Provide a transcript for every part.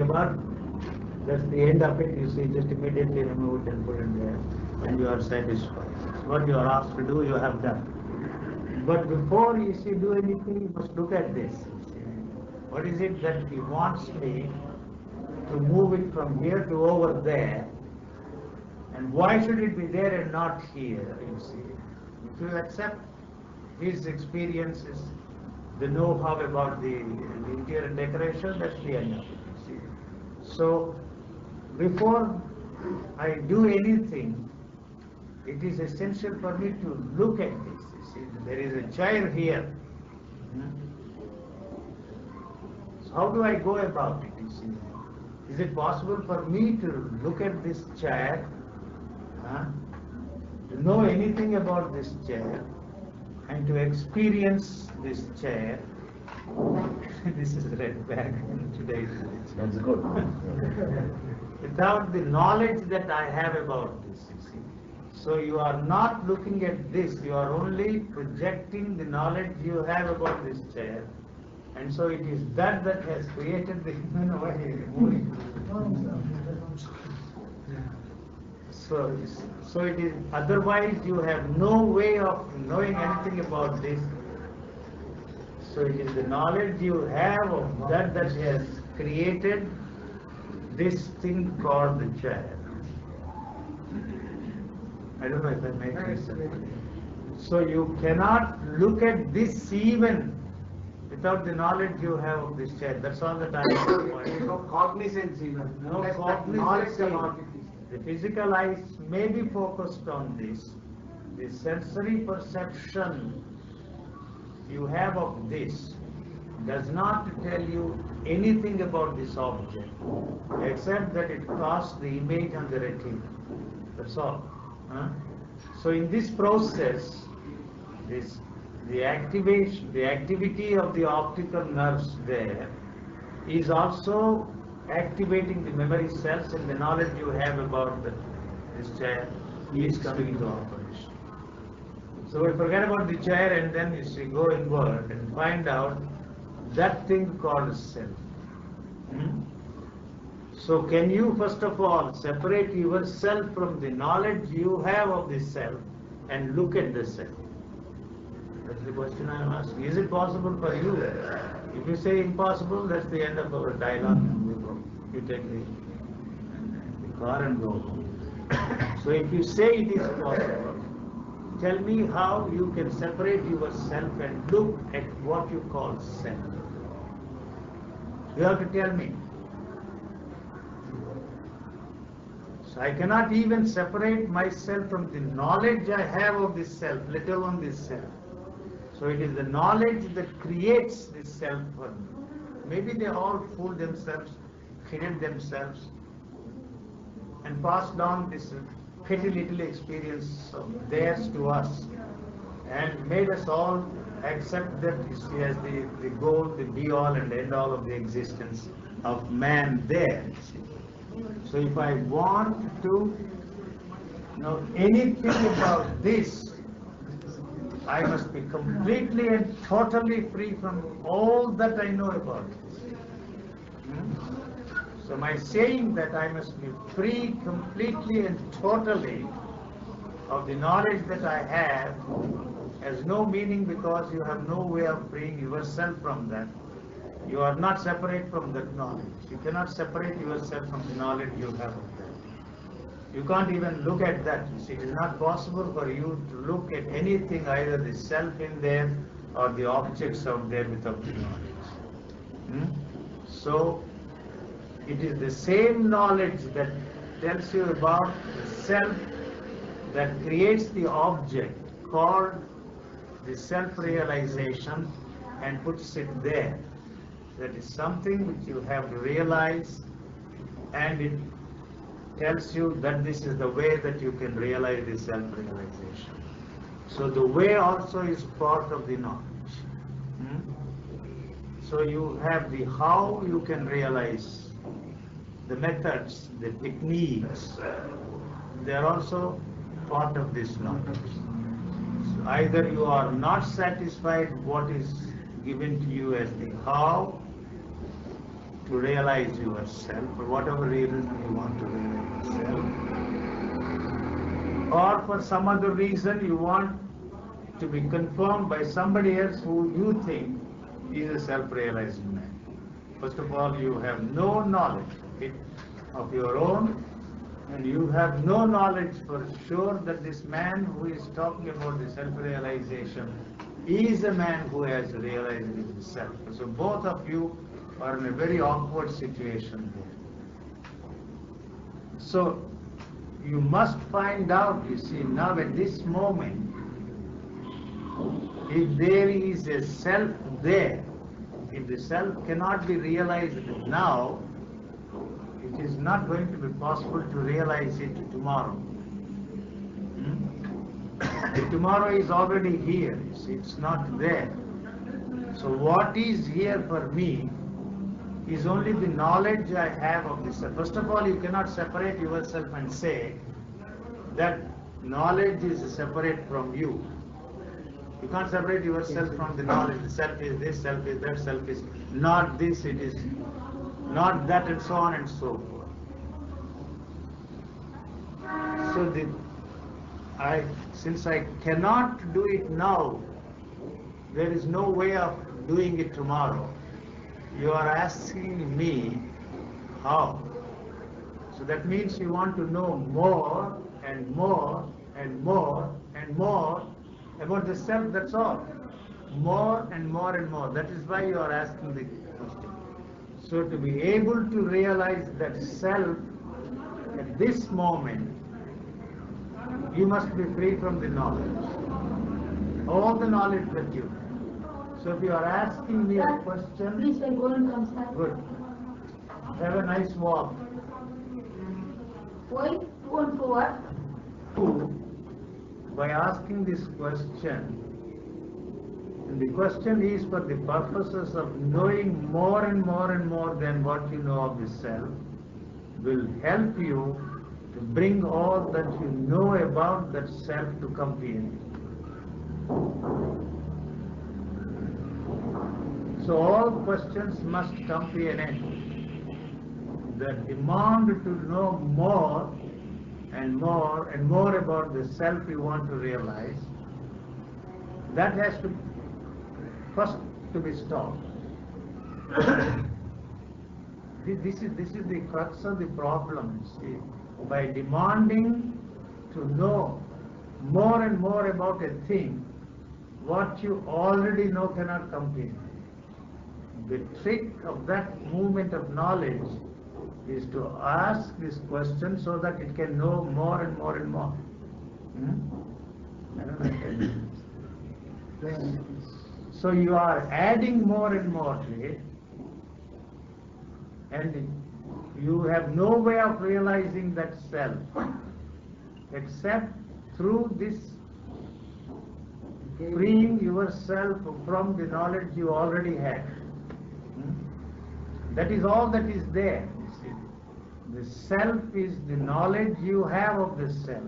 But that's the end of it. You see, just immediately remove it and put it there, and you are satisfied. What you are asked to do, you have done. But before you see do anything, you must look at this. What is it that he wants me to move it from here to over there? And why should it be there and not here? You see, if you accept his experiences, the know-how about the interior decoration, that's the end of it. You see. So before I do anything, it is essential for me to look at this. You see, there is a chair here. So how do I go about it? You see, is it possible for me to look at this chair, to know anything about this chair, and to experience this chair? This is red bag today. That's good. Without the knowledge that I have about this, you see. So you are not looking at this, you are only projecting the knowledge you have about this chair. And so it is that has created the So it is, otherwise you have no way of knowing anything about this. So it is the knowledge you have of that has created this thing called the chair. I don't know if that makes any sense. So you cannot look at this even without the knowledge you have of this chair. That's all that I have. No cognizance even. No cognizance about it. The physical eyes may be focused on this. The sensory perception you have of this does not tell you anything about this object, except that it casts the image on the retina. That's all. So in this process, the activity of the optical nerves there is also activating the memory cells, and the knowledge you have about this chair is coming into operation. So we forget about the chair, and then you see, go inward and find out that thing called self. So can you first of all separate yourself from the knowledge you have of the self and look at the self? That's the question I am asking. Is it possible for you? If you say impossible, that's the end of our dialogue. You take the car and go home. So if you say it is possible, tell me how you can separate yourself and look at what you call self. You have to tell me. So I cannot even separate myself from the knowledge I have of this self, let alone this self. So it is the knowledge that creates this self for me. Maybe they all fooled themselves, hidden themselves, and passed on this petty little experience of theirs to us, and made us all accept that as the goal, the be-all and end-all of the existence of man there. So if I want to know anything about this, I must be completely and totally free from all that I know about it. So my saying that I must be free completely and totally of the knowledge that I have has no meaning, because you have no way of freeing yourself from that. You are not separate from that knowledge. You cannot separate yourself from the knowledge you have of that. You can't even look at that. You see, it is not possible for you to look at anything, either the self in there or the objects out there, without the knowledge. So it is the same knowledge that tells you about the self that creates the object called the self-realization and puts it there. That is something which you have to realize, and it tells you that this is the way that you can realize the self-realization. So the way also is part of the knowledge. So you have the how you can realize, the methods, the techniques, they are also part of this knowledge. So either you are not satisfied what is given to you as the how, to realize yourself, for whatever reason you want to realize yourself, or for some other reason you want to be confirmed by somebody else who you think is a self-realizing man. First of all, you have no knowledge of your own, and you have no knowledge for sure that this man who is talking about the self-realization is a man who has realized himself. So both of you are in a very awkward situation there. So you must find out, you see, now at this moment, if there is a self there, if the self cannot be realized now, it is not going to be possible to realize it tomorrow. Tomorrow is already here, it's not there. So what is here for me is only the knowledge I have of this. First of all, you cannot separate yourself and say that knowledge is separate from you. You can't separate yourself from the knowledge. The self is this, self is that, self is not this, it is not that, and so on and so forth. So since I cannot do it now, there is no way of doing it tomorrow. You are asking me how. So that means you want to know more and more and more and more about the self, that's all. More and more and more. That is why you are asking the question. So to be able to realize that self at this moment, you must be free from the knowledge. All the knowledge that you have. So if you are asking me a question, please go and come start. Good. Have a nice walk. Why? Two and for what? Two, by asking this question, and the question is for the purposes of knowing more and more and more than what you know of the self, will help you to bring all that you know about that self to comprehend. So all questions must come to an end. The demand to know more and more and more about the self you want to realize, that has to first to be stopped. This is the crux of the problem, you see. By demanding to know more and more about a thing, what you already know cannot comprehend. The trick of that movement of knowledge is to ask this question so that it can know more and more and more. I don't know. So you are adding more and more to it, and you have no way of realizing that self except through this freeing yourself from the knowledge you already have. That is all that is there, you see. The self is the knowledge you have of the self.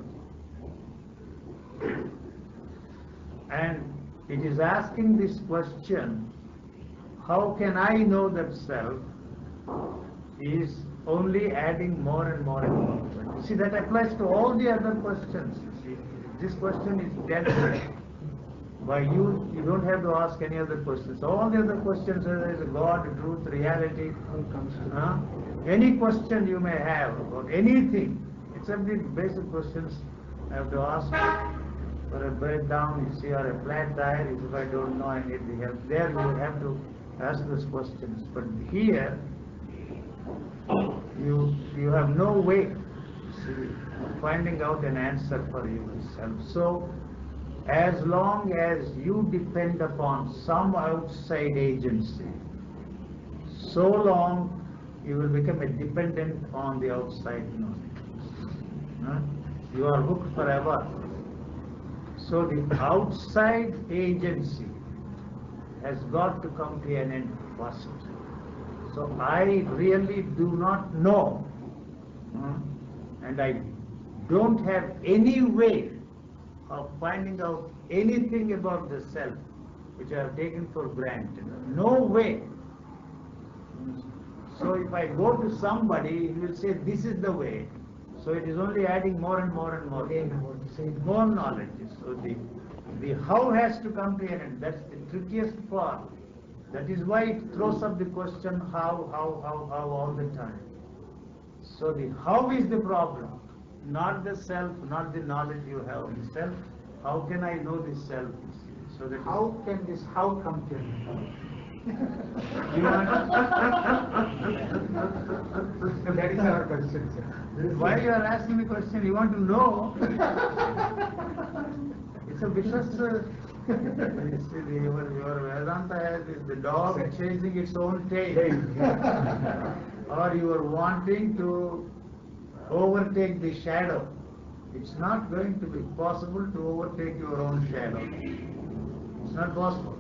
And it is asking this question, how can I know that self, is only adding more and more and more. You see, that applies to all the other questions, you see. This question is dealt with by you. You don't have to ask any other questions. All the other questions, whether it's God, truth, reality, any question you may have about anything, except the basic questions I have to ask for a breakdown, you see, or a flat tire, if I don't know, I need the help. There you have to ask those questions. But here, you have no way, see, of finding out an answer for yourself. So, as long as you depend upon some outside agency, so long you will become a dependent on the outside knowledge. You are hooked forever. So the outside agency has got to come to an end first. So I really do not know, and I don't have any way of finding out anything about the self which I have taken for granted. No way. So if I go to somebody, he will say, this is the way. So it is only adding more and more and more. More knowledge. So the how has to come to an end. That's the trickiest part. That is why it throws up the question how all the time. So the how is the problem, not the self, not the knowledge you have of the self. How can I know the self? So that How can this how come to an end? you want, That is our question, sir. why you are asking the question? You want to know? It's a vicious. You see, your Vedanta has is the dog chasing its own tail, or you are wanting to overtake the shadow. It's not going to be possible to overtake your own shadow. It's not possible.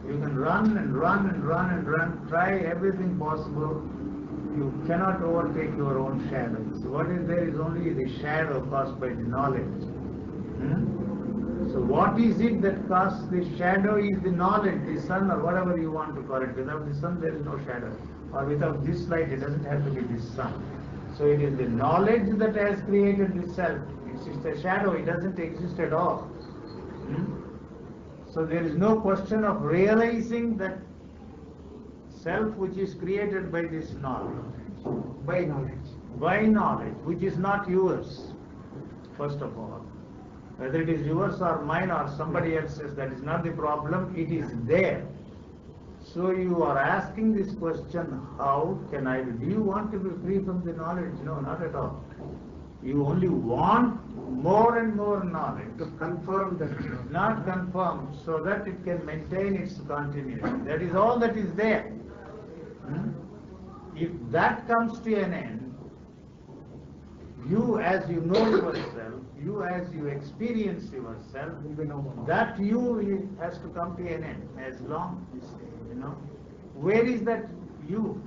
You can run and run and run and run, try everything possible. You cannot overtake your own shadow. So what is there is only the shadow caused by the knowledge. So what is it that casts the shadow is the knowledge, the sun or whatever you want to call it. Without the sun there is no shadow. Or without this light it doesn't have to be the sun. So it is the knowledge that has created the self. It's just a shadow, it doesn't exist at all. So there is no question of realizing that self which is created by this knowledge. By knowledge. By knowledge, which is not yours, first of all. Whether it is yours or mine or somebody else's, that is not the problem, it is there. So you are asking this question, how can I, do you want to be free from the knowledge? No, not at all. You only want more and more knowledge. To confirm that. Not confirm, so that it can maintain its continuity. That is all that is there. If that comes to an end, you as you know yourself, you as you experience yourself, that you has to come to an end. As long as, where is that you?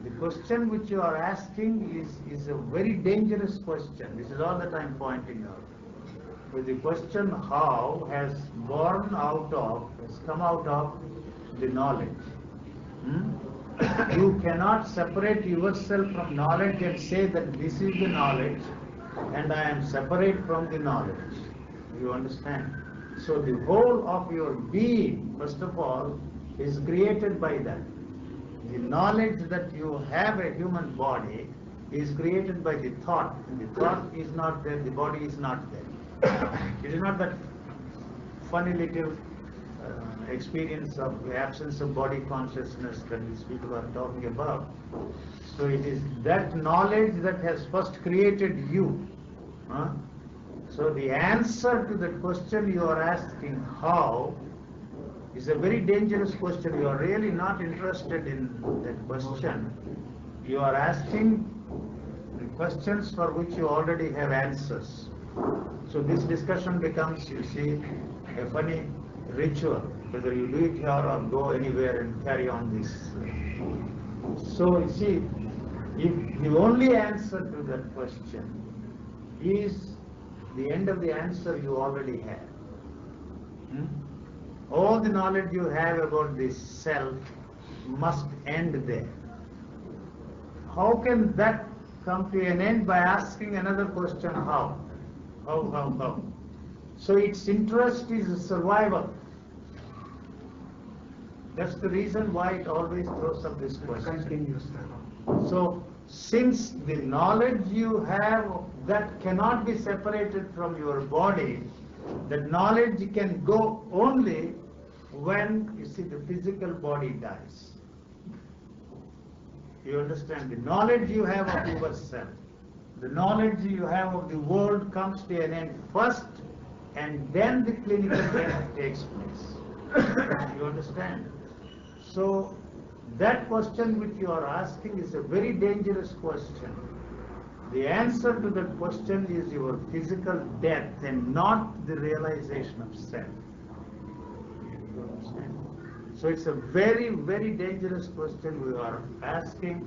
The question which you are asking is a very dangerous question. This is all that I am pointing out. But the question how has come out of the knowledge. You cannot separate yourself from knowledge and say that this is the knowledge and I am separate from the knowledge. You understand? So the whole of your being, first of all, is created by that. The knowledge that you have a human body is created by the thought. And the thought is not there, the body is not there. It is not that funny little experience of the absence of body consciousness that these people are talking about. So it is that knowledge that has first created you. So the answer to that question you are asking, how, is a very dangerous question. You are really not interested in that question. You are asking the questions for which you already have answers. So this discussion becomes, you see, a funny ritual, whether you do it here or go anywhere and carry on this. So you see, if the only answer to that question is the end of the answer you already have. All the knowledge you have about this self must end there. How can that come to an end? By asking another question, how? How? So its interest is survival. That's the reason why it always throws up this question. So since the knowledge you have that cannot be separated from your body, that knowledge can go only when, you see, the physical body dies. You understand? The knowledge you have of yourself, the knowledge you have of the world comes to an end first, and then the clinical death takes place. You understand? So that question which you are asking is a very dangerous question. The answer to that question is your physical death and not the realization of self. You understand? So it's a very, very dangerous question we are asking.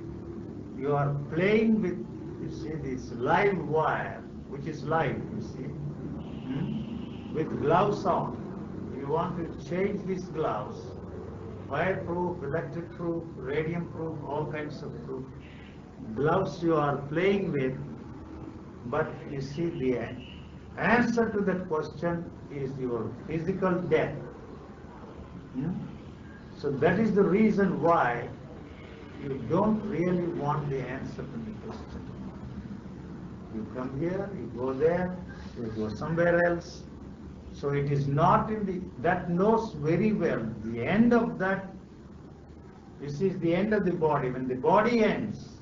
You are playing with, you see, this live wire, which is live, you see, with gloves on. You want to change these gloves, fireproof, electric proof, radium proof, all kinds of proof. Gloves you are playing with, but you see the answer to that question is your physical death. Hmm? So that is the reason why you don't really want the answer to the question. You come here, you go there, you go somewhere else. So it is not in the, that knows very well, the end of that, this is the end of the body. When the body ends,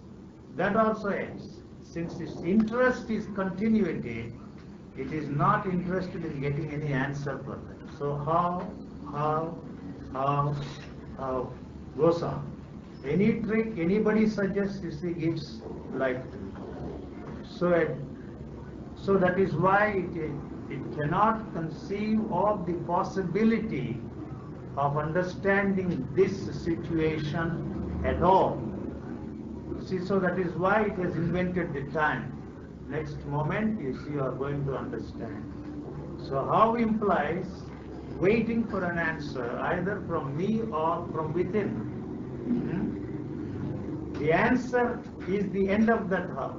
that also ends. Since its interest is continuity, it is not interested in getting any answer for that. So how goes on. Any trick anybody suggests, you see, gives life to it. So that is why it cannot conceive of the possibility of understanding this situation at all. See, so that is why it has invented the time. Next moment, you see, you are going to understand. So how implies waiting for an answer either from me or from within. The answer is the end of that how.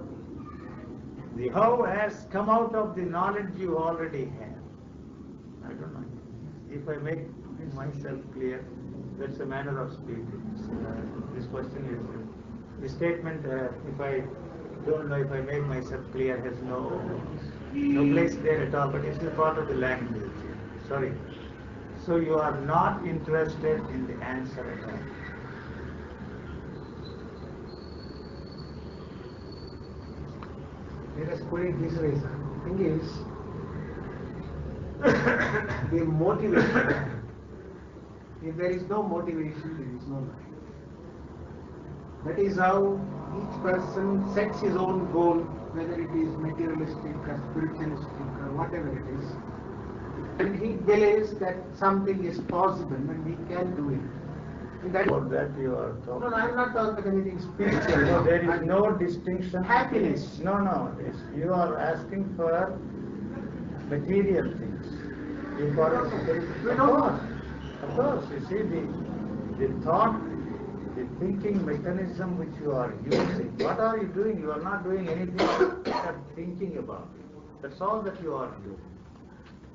The how has come out of the knowledge you already have. I don't know. If I make myself clear, that's a manner of speaking. This question is, the statement, if I don't know if I make myself clear, has no place there at all, but it's a part of the language. Sorry. So you are not interested in the answer at all. Let us put it this way, sir. The thing is, the motivation, if there is no motivation, there is no life. That is how each person sets his own goal, whether it is materialistic or spiritualistic or whatever it is. And he believes that something is possible and he can do it. And that, For that you are no, talking. I am not talking about anything spiritual. No, there is no distinction. Happiness. No, you are asking for material things. You for of course, you see the thought, the thinking mechanism which you are using. What are you doing? You are not doing anything except thinking about it. That's all that you are doing.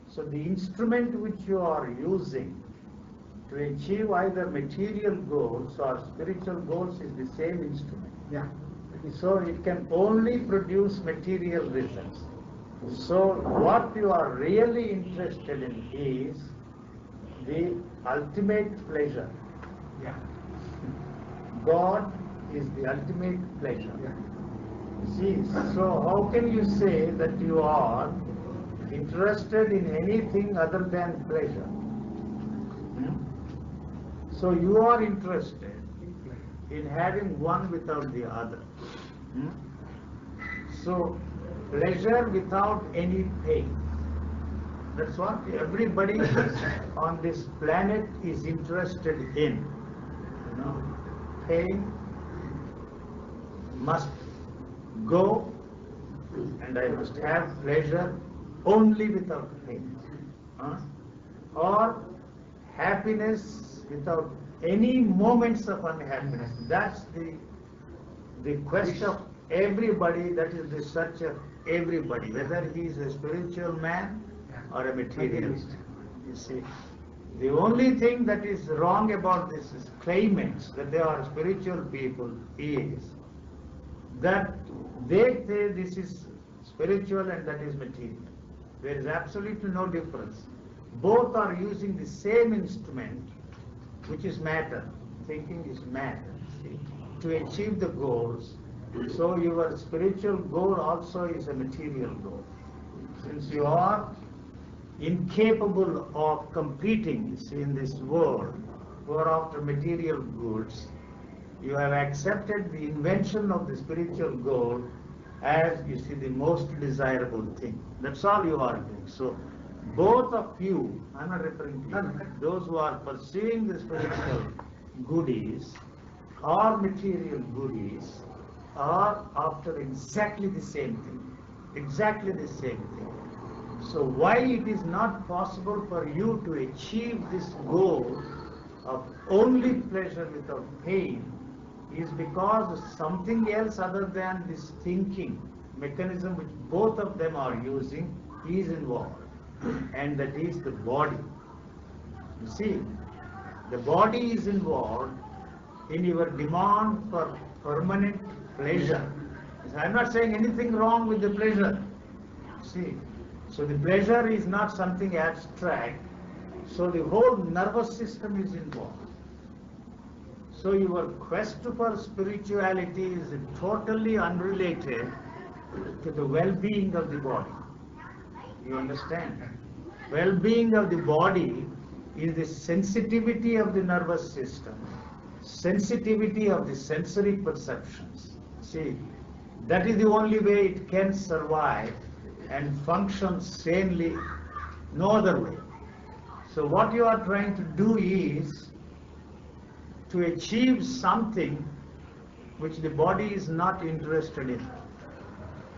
So the instrument which you are using to achieve either material goals or spiritual goals is the same instrument. Yeah. So it can only produce material results. So what you are really interested in is the ultimate pleasure. Yeah. God is the ultimate pleasure. Yeah. See, so how can you say that you are interested in anything other than pleasure? So you are interested in having one without the other. So pleasure without any pain. That's what everybody on this planet is interested in. You know, pain must go, and I must have pleasure only without pain. Or happiness without any moments of unhappiness. That's the quest of everybody, that is the search of everybody, whether he is a spiritual man or a materialist. You see, the only thing that is wrong about this is claimants that they are spiritual people is that they say this is spiritual and that is material. There is absolutely no difference. Both are using the same instrument, which is matter. Thinking is matter, see, to achieve the goals. So your spiritual goal also is a material goal. Since you are incapable of competing, you see, in this world, who are after material goods, you have accepted the invention of the spiritual goal as, you see, the most desirable thing. That's all you are doing. So both of you, I'm not referring to you, those who are pursuing the spiritual goodies or material goodies are after exactly the same thing. Exactly the same thing. So why it is not possible for you to achieve this goal of only pleasure without pain is because something else other than this thinking mechanism which both of them are using is involved, and that is the body. You see, the body is involved in your demand for permanent pleasure. I'm not saying anything wrong with the pleasure. See, so the pleasure is not something abstract. So the whole nervous system is involved. So your quest for spirituality is totally unrelated to the well-being of the body. You understand? Well-being of the body is the sensitivity of the nervous system, sensitivity of the sensory perceptions. See, that is the only way it can survive and function sanely, no other way. So what you are trying to do is to achieve something which the body is not interested in.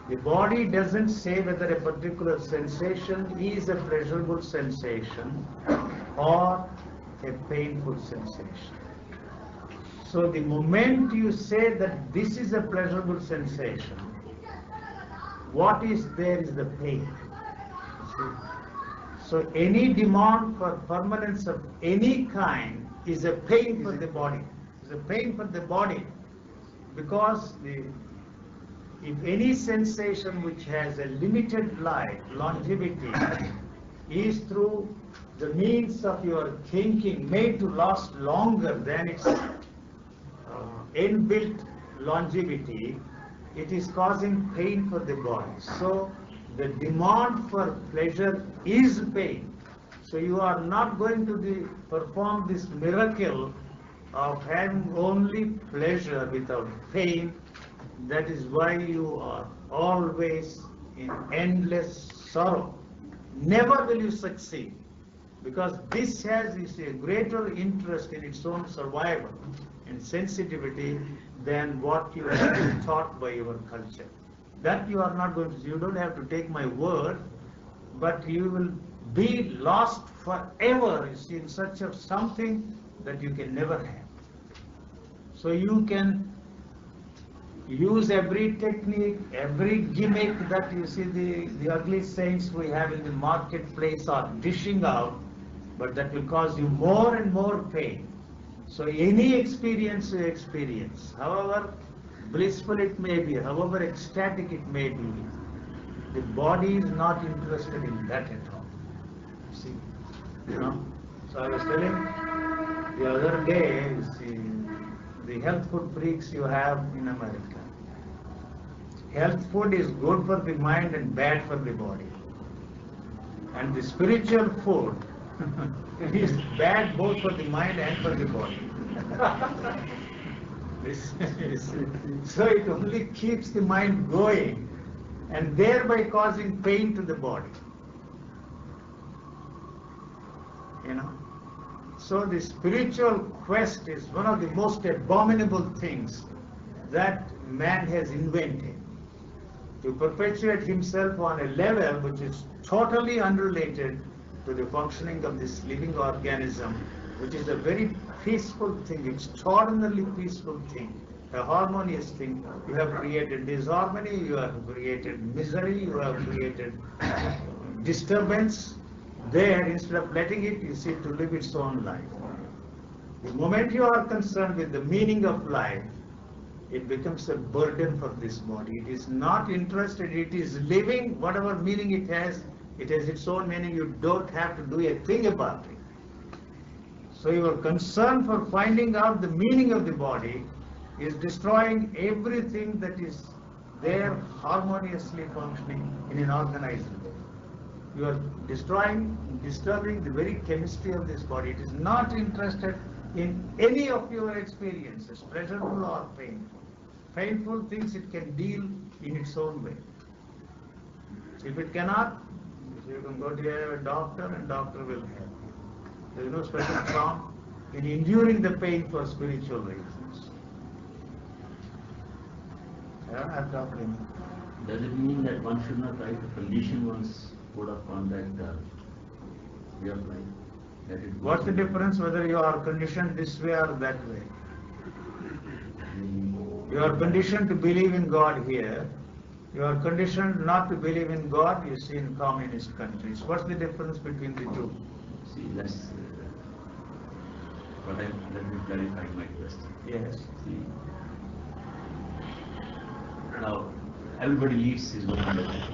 The body doesn't say whether a particular sensation is a pleasurable sensation or a painful sensation. So the moment you say that this is a pleasurable sensation, what is there is the pain. So any demand for permanence of any kind is a pain for the body. It's a pain for the body because if any sensation which has a limited life, longevity, is through the means of your thinking made to last longer than its inbuilt longevity, it is causing pain for the body. So the demand for pleasure is pain. So you are not going to perform this miracle of having only pleasure without pain. That is why you are always in endless sorrow. Never will you succeed, because this has a greater interest in its own survival and sensitivity than what you have been taught by your culture. That you are not going to, you don't have to take my word, but you will be lost forever, you see, in such of something that you can never have. So you can use every technique, every gimmick that you see the ugly saints we have in the marketplace are dishing out, but that will cause you more and more pain. So any experience you experience, however blissful it may be, however ecstatic it may be, the body is not interested in that at all. See, you know. So I was telling the other day, you see, the health food freaks you have in America. Health food is good for the mind and bad for the body. And the spiritual food is bad both for the mind and for the body. So it only keeps the mind going and thereby causing pain to the body. You know. So the spiritual quest is one of the most abominable things that man has invented, to perpetuate himself on a level which is totally unrelated to the functioning of this living organism, which is a very peaceful thing, extraordinarily peaceful thing, a harmonious thing. You have created disharmony, you have created misery, you have created disturbance. There, instead of letting it, you see, to live its own life. The moment you are concerned with the meaning of life, it becomes a burden for this body. It is not interested, it is living, whatever meaning it has its own meaning, you don't have to do a thing about it. So your concern for finding out the meaning of the body is destroying everything that is there harmoniously functioning in an organized way. You are destroying, disturbing the very chemistry of this body. It is not interested in any of your experiences, pleasurable or painful. Painful things it can deal in its own way. If it cannot, you can go to a doctor and doctor will help you. There is no special charm in enduring the pain for spiritual reasons. I don't have to him. Does it mean that one should not try to condition one's code of conduct way of life? Let it go. What's the difference whether you are conditioned this way or that way? You are conditioned to believe in God here. You are conditioned not to believe in God, you see, in communist countries. What's the difference between the two? See, let me clarify my question. Yes. See, now everybody leads his own life.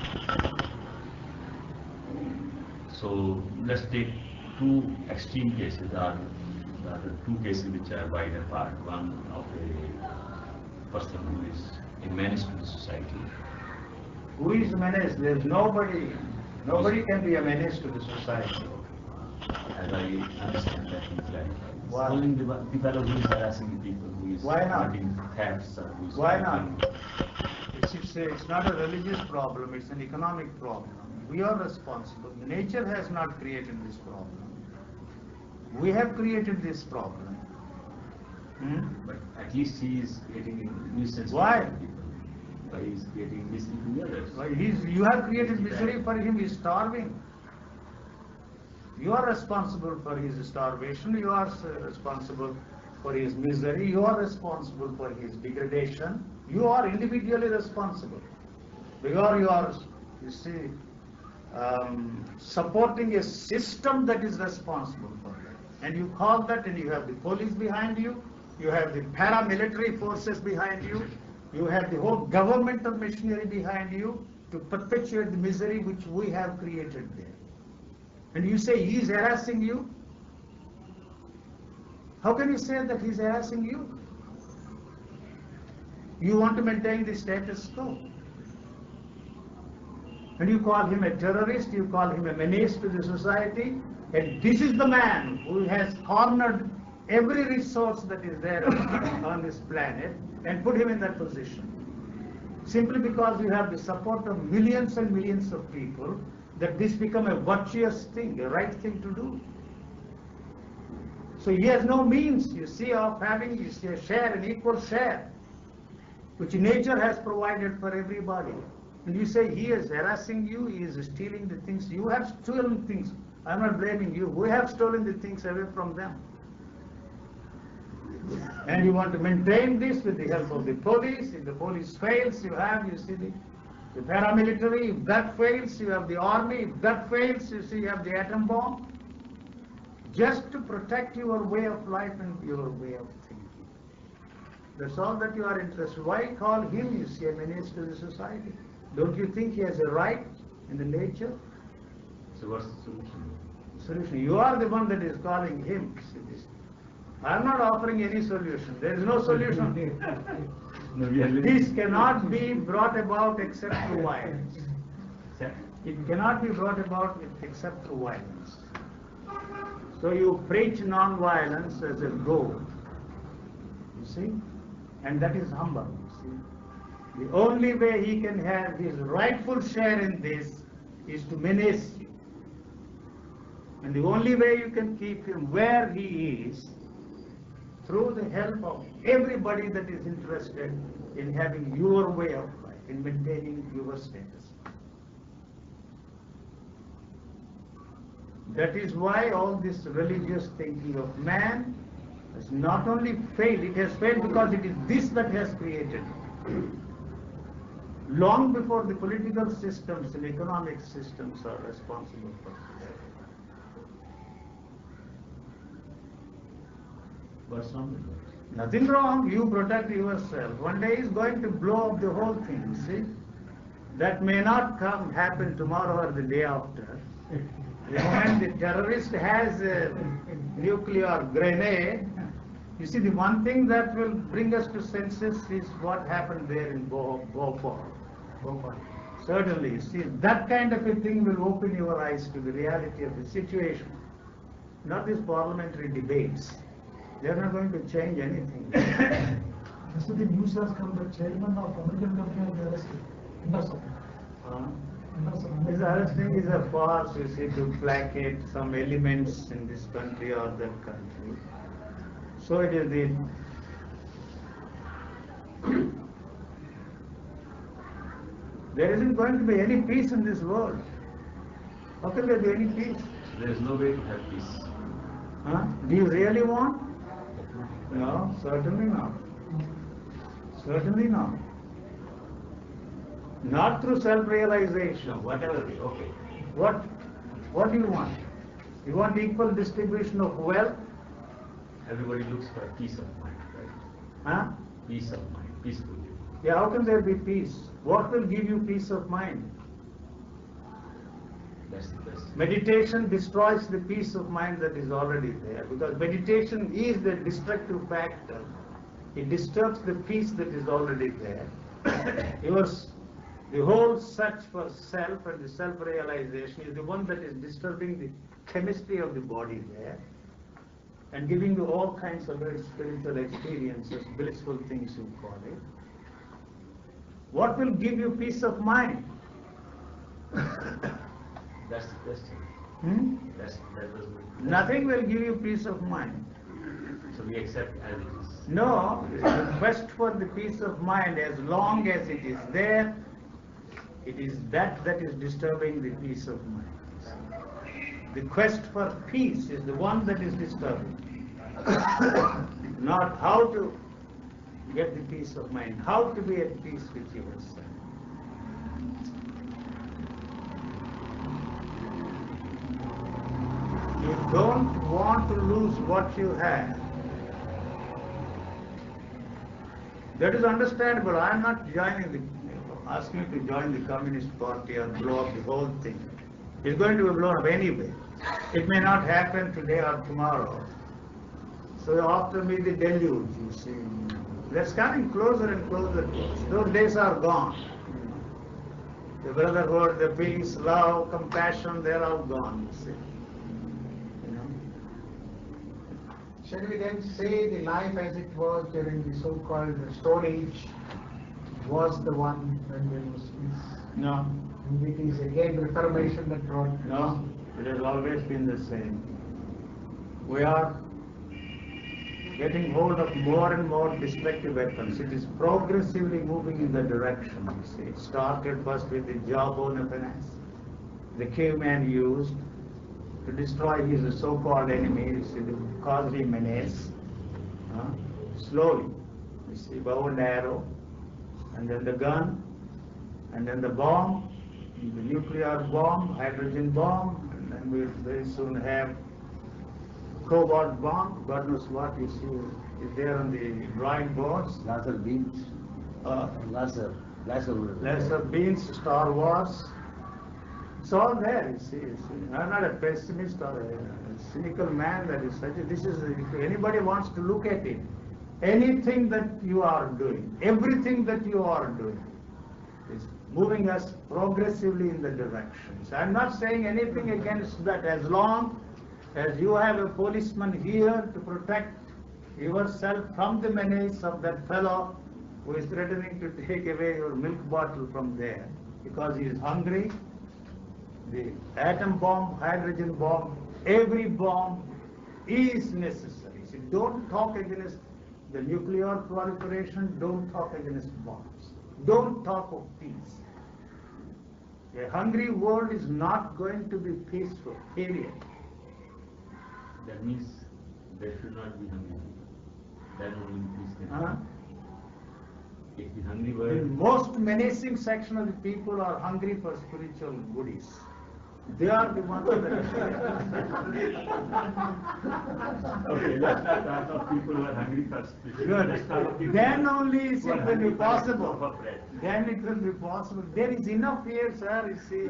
So let's take two extreme cases. There are two cases which are wide apart. One of a person who is a menace to the society. Who is a menace? There's nobody. Nobody can be a menace to the society. As I understand that he clarifies. Why? Only the fellow who is harassing the people, who is Why not? committing thefts, or who is Why not? committing- It's not a religious problem, it's an economic problem. We are responsible. Nature has not created this problem. We have created this problem. But at least he is creating a nuisance Why? for people. But he is creating misery to the others. Why, you have created misery for him, he's starving. You are responsible for his starvation, you are responsible for his misery, you are responsible for his degradation, you are individually responsible. Because you are, you see, supporting a system that is responsible for that. And you call that, and you have the police behind you, you have the paramilitary forces behind you, you have the whole governmental machinery behind you to perpetuate the misery which we have created there. And you say he is harassing you? How can you say that he is harassing you? You want to maintain the status quo. And you call him a terrorist, you call him a menace to the society, and this is the man who has cornered every resource that is there on this planet and put him in that position. Simply because you have the support of millions and millions of people, that this become a virtuous thing, a right thing to do. So he has no means, you see, of having, you see, a share, an equal share, which nature has provided for everybody. And you say he is harassing you, he is stealing the things, you have stolen things. I'm not blaming you, we have stolen the things away from them. And you want to maintain this with the help of the police. If the police fails, you have, you see, the paramilitary. If that fails, you have the army. If that fails, you see, you have the atom bomb. Just to protect your way of life and your way of thinking. That's all that you are interested. Why call him, you see, a menace to the society? Don't you think he has a right in the nature? So what's the solution? Solution. You are the one that is calling him. See this. I am not offering any solution. There is no solution. No, we are living. This cannot be brought about except through violence. It cannot be brought about except through violence. So you preach non-violence as a goal. You see? And that is humble. You see? The only way he can have his rightful share in this is to menace you. And the only way you can keep him where he is, through the help of everybody that is interested in having your way of life, in maintaining your status. That is why all this religious thinking of man has not only failed, it has failed because it is this that has created it. Long before the political systems and economic systems are responsible for it. What's wrong with that? Nothing wrong, you protect yourself. One day is going to blow up the whole thing, see? That may not happen tomorrow or the day after. The moment the terrorist has a nuclear grenade, you see, the one thing that will bring us to senses is what happened there in Bhopal. Certainly, you see, that kind of a thing will open your eyes to the reality of the situation. Not these parliamentary debates. They are not going to change anything. Just the news has come that chairman of American company was arrested. This arresting is a farce, you see, to placate some elements in this country or that country. So it is the there isn't going to be any peace in this world. How can there be any peace? There is no way to have peace. Huh? Do you really want? No, certainly not. Certainly not. Not through self-realization. No, whatever, okay. What do you want? You want equal distribution of wealth? Everybody looks for a peace of mind, right? Huh? Peace of mind, peaceful. Yeah, how can there be peace? What will give you peace of mind? That's the best. Meditation destroys the peace of mind that is already there, because meditation is the destructive factor. It disturbs the peace that is already there. The whole search for self and the self-realization is the one that is disturbing the chemistry of the body there and giving you all kinds of very spiritual experiences, blissful things you call it. What will give you peace of mind? That's the question. That was Nothing will give you peace of mind. So we accept as it is. No, the quest for the peace of mind, as long as it is there, it is that is disturbing the peace of mind. The quest for peace is the one that is disturbing. Not how to get the peace of mind, how to be at peace with yourself. You don't want to lose what you have. That is understandable. I am not asking you to join the Communist Party or blow up the whole thing. It's going to be blown up anyway. It may not happen today or tomorrow. So after me the deluge, you see. That's coming closer and closer to us. Those days are gone. The brotherhood, the peace, love, compassion, they're all gone, you see. Shall we then say the life as it was during the so-called Stone Age was the one when there was peace? No. And it is again Reformation that brought peace. No, it has always been the same. We are getting hold of more and more destructive weapons. It is progressively moving in the direction, you see. It started first with the jawbone of an ass. The caveman used to destroy his so-called enemy, you see, the causerie menace. Slowly, you see, bow and arrow, and then the gun, and then the bomb, the nuclear bomb, hydrogen bomb, and then we'll very soon have cobalt bomb. God knows what you see is there on the drawing boards. Laser beams, laser Beams, Star Wars. It's all there, you see. I'm not a pessimist or a cynical man that is such. This is, if anybody wants to look at it, anything that you are doing, everything that you are doing is moving us progressively in the directions. I'm not saying anything against that, as long as you have a policeman here to protect yourself from the menace of that fellow who is threatening to take away your milk bottle from there because he is hungry. The atom bomb, hydrogen bomb, every bomb is necessary. See, don't talk against the nuclear proliferation, don't talk against bombs. Don't talk of peace. A hungry world is not going to be peaceful, period. That means there should not be hungry. That will increase the If the hungry The world, most menacing section of the people are hungry for spiritual goodies. They are the ones that okay, let's not talk of people who are hungry for spiritual. Let's talk of good. people Then only is who are it will hungry be for a possible. loaf of bread. Then it will be possible. There is enough here, sir, you see.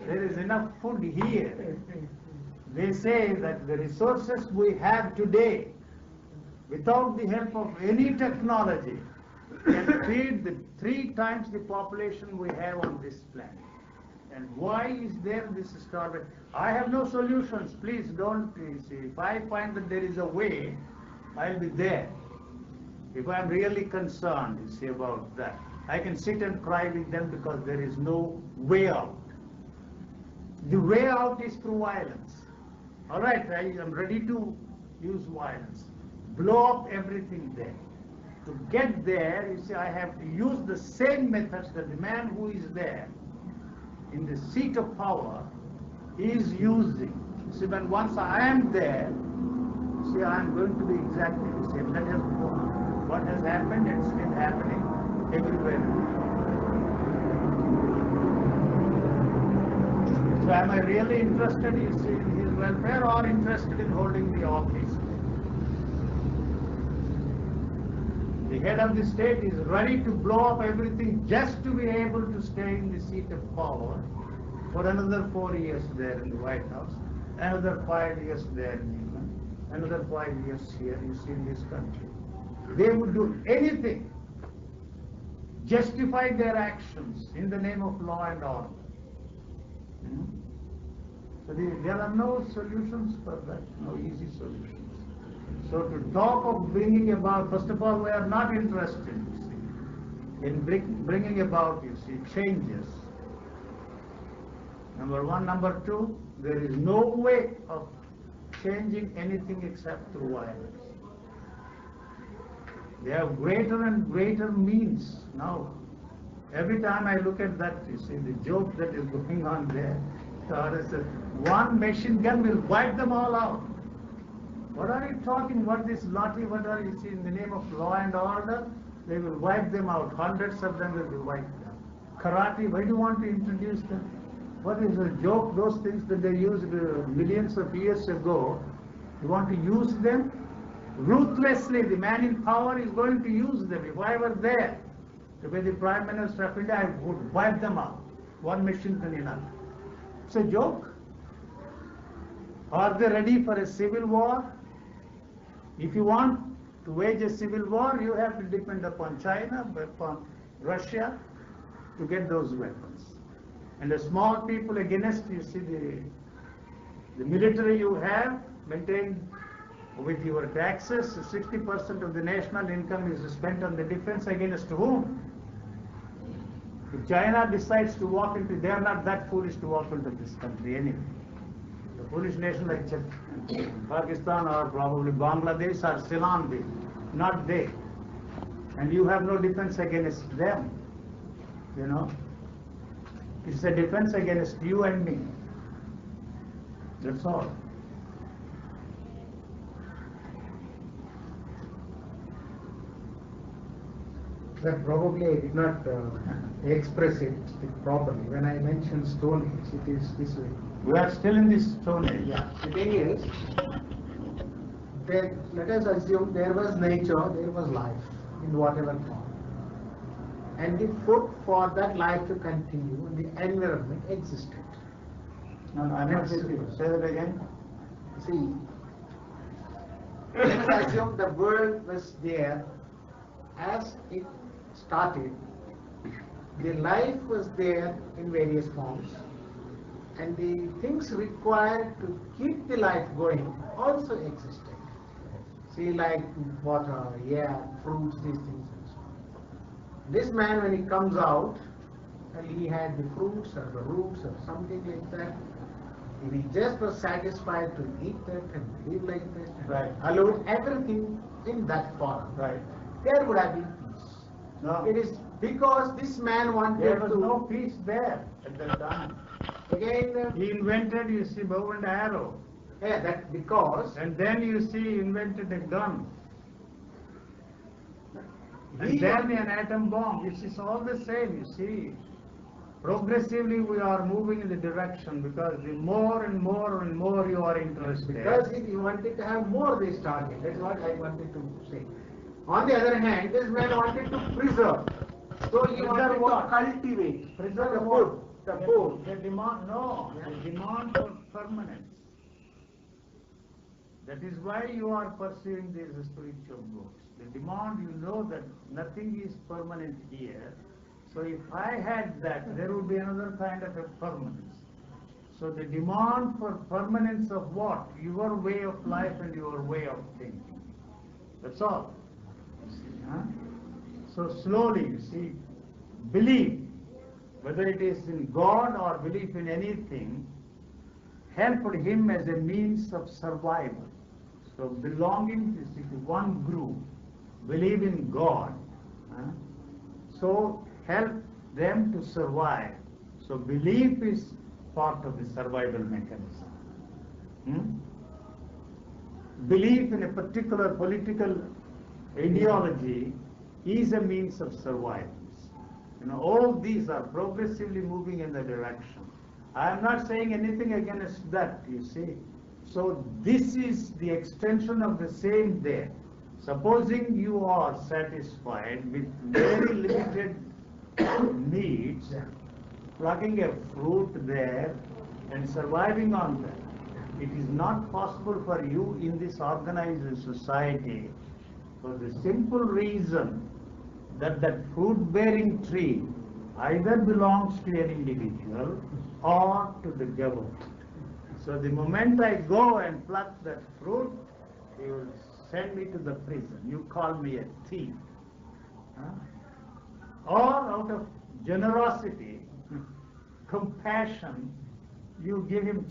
There is enough food here. They say that the resources we have today, without the help of any technology, can feed the 3 times the population we have on this planet. And why is there this starvation? I have no solutions. Please don't, you see. If I find that there is a way, I'll be there. If I'm really concerned, you see, about that, I can sit and cry with them because there is no way out. The way out is through violence. All right, I am ready to use violence. Blow up everything there. To get there, you see, I have to use the same methods that the man who is there in the seat of power is using. See, when once I am there, I'm going to be exactly the same. Let us go on. What has happened, it's still happening everywhere. So am I really interested, you see, in his welfare or interested in holding the office? The head of the state is ready to blow up everything just to be able to stay in the seat of power for another 4 years there in the White House, another 5 years there in England, another 5 years here, you see, in this country. They would do anything, justify their actions in the name of law and order. So there are no solutions for that, no easy solutions. So to talk of bringing about, first of all, we are not interested, you see, in bringing about, you see, changes. Number one. Number two, there is no way of changing anything except through violence. They have greater and greater means now. Every time I look at that, you see, the joke that is going on there, one machine gun will wipe them all out. What are you talking? What this lottery? What are you see in the name of law and order? They will wipe them out. Hundreds of them will be wiped out. Karate, why do you want to introduce them? What is a joke? Those things that they used millions of years ago, you want to use them? Ruthlessly, the man in power is going to use them. If I were there to be the Prime Minister of India, I would wipe them out. One machine gun enough. It's a joke. Are they ready for a civil war? If you want to wage a civil war, you have to depend upon China, upon Russia to get those weapons. And the small people against, you see, the military you have maintained with your taxes, 60% of the national income is spent on the defense against whom? If China decides to walk into, they are not that foolish to walk into this country anyway. The foolish nation like Pakistan or probably Bangladesh or Ceylon, not they. And you have no defense against them, you know. It's a defense against you and me. That's all. That probably I did not express it properly. When I mentioned Stone Age, it is this way. We are still in this Stone Age. Yeah. The thing is, that let us assume there was nature, there was life in whatever form. And the food for that life to continue, and the environment existed. No, I'm not with you. Say that again. See, let us assume the world was there as it started. The life was there in various forms, and the things required to keep the life going also existed. See, like water, air, fruits, these things and so on. This man, when he comes out, and he had the fruits or the roots or something like that, if he just was satisfied to eat that and live like that, and Right. allowed everything in that form, Right. there would have been peace. No. It is because this man wanted There was to no peace there at that time. again. He invented, you see, bow and arrow. Yeah, that because And then you see, he invented a gun. And he then an atom bomb. It's all the same, you see. Progressively we are moving in the direction because the more and more and more you are interested. because he wanted to have more they started. That's what I wanted to say. On the other hand, this man wanted to preserve. So he Preserve wanted what? to cultivate. Preserve the what? food. The food. The demand, no, the demand for permanence. That is why you are pursuing these spiritual goals. The demand, you know that nothing is permanent here. So if I had that, there would be another kind of a permanence. So the demand for permanence of what? Your way of life and your way of thinking. That's all. You see, huh? So slowly, you see, belief, whether it is in God or belief in anything, helped him as a means of survival. So belonging to one group, believe in God, so help them to survive. So belief is part of the survival mechanism. belief in a particular political ideology is a means of survival. All these are progressively moving in the direction. I am not saying anything against that, you see. So this is the extension of the same there. Supposing you are satisfied with very limited needs, plucking a fruit there and surviving on that, it is not possible for you in this organized society for the simple reason that that fruit-bearing tree either belongs to an individual or to the government. So the moment I go and pluck that fruit, you will send me to the prison. You call me a thief. Or out of generosity, compassion, you give him